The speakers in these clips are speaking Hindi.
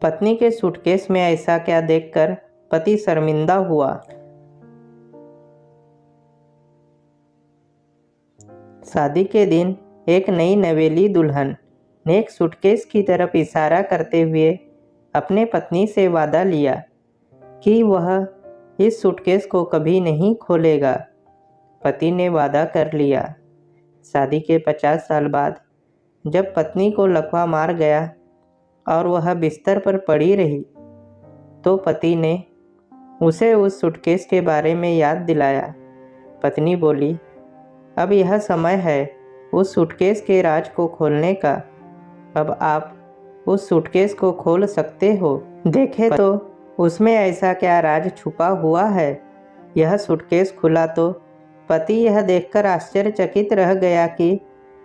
पत्नी के सूटकेस में ऐसा क्या देखकर पति शर्मिंदा हुआ। शादी के दिन एक नई नवेली दुल्हन ने एक सूटकेस की तरफ इशारा करते हुए अपने पत्नी से वादा लिया कि वह इस सूटकेस को कभी नहीं खोलेगा। पति ने वादा कर लिया। शादी के 50 साल बाद जब पत्नी को लकवा मार गया और वह बिस्तर पर पड़ी रही तो पति ने उसे उस सूटकेस के बारे में याद दिलाया। पत्नी बोली, अब यह समय है उस सूटकेस के राज को खोलने का। अब आप उस सूटकेस को खोल सकते हो। देखे तो उसमें ऐसा क्या राज छुपा हुआ है। यह सूटकेस खुला तो पति यह देखकर आश्चर्यचकित रह गया कि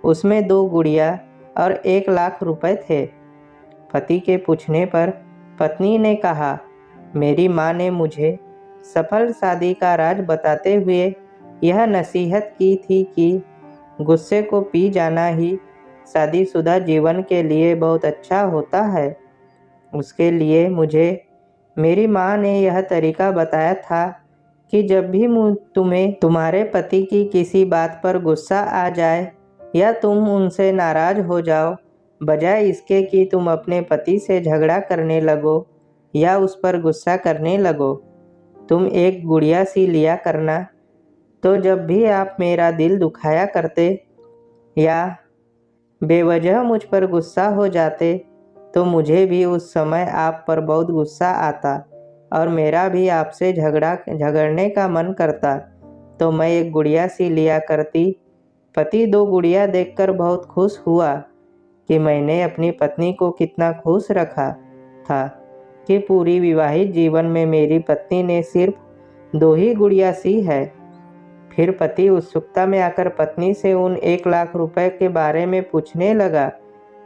उसमें 2 गुड़िया और 1 लाख रुपए थे। पति के पूछने पर पत्नी ने कहा, मेरी माँ ने मुझे सफल शादी का राज बताते हुए यह नसीहत की थी कि गुस्से को पी जाना ही शादीशुदा जीवन के लिए बहुत अच्छा होता है। उसके लिए मुझे मेरी माँ ने यह तरीका बताया था कि जब भी तुम्हें तुम्हारे पति की किसी बात पर गुस्सा आ जाए या तुम उनसे नाराज़ हो जाओ, बजाय इसके कि तुम अपने पति से झगड़ा करने लगो या उस पर गुस्सा करने लगो, तुम एक गुड़िया सी लिया करना। तो जब भी आप मेरा दिल दुखाया करते या बेवजह मुझ पर गुस्सा हो जाते तो मुझे भी उस समय आप पर बहुत गुस्सा आता और मेरा भी आपसे झगड़ने का मन करता, तो मैं एक गुड़िया सी लिया करती। पति 2 गुड़िया देखकर बहुत खुश हुआ कि मैंने अपनी पत्नी को कितना खुश रखा था कि पूरी विवाहित जीवन में मेरी पत्नी ने सिर्फ 2 ही गुड़िया सी है। फिर पति उत्सुकता में आकर पत्नी से उन 1 लाख रुपए के बारे में पूछने लगा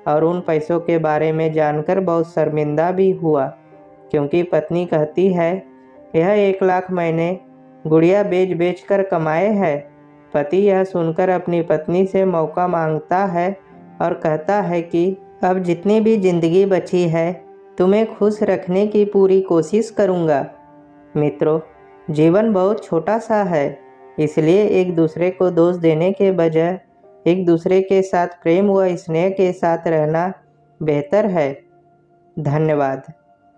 और उन पैसों के बारे में जानकर बहुत शर्मिंदा भी हुआ, क्योंकि पत्नी कहती है, यह 1 लाख मैंने गुड़िया बेच कर कमाए हैं। पति यह सुनकर अपनी पत्नी से मौका मांगता है और कहता है कि अब जितनी भी जिंदगी बची है तुम्हें खुश रखने की पूरी कोशिश करूँगा। मित्रों, जीवन बहुत छोटा सा है, इसलिए एक दूसरे को दोष देने के बजाय एक दूसरे के साथ प्रेम व स्नेह के साथ रहना बेहतर है। धन्यवाद।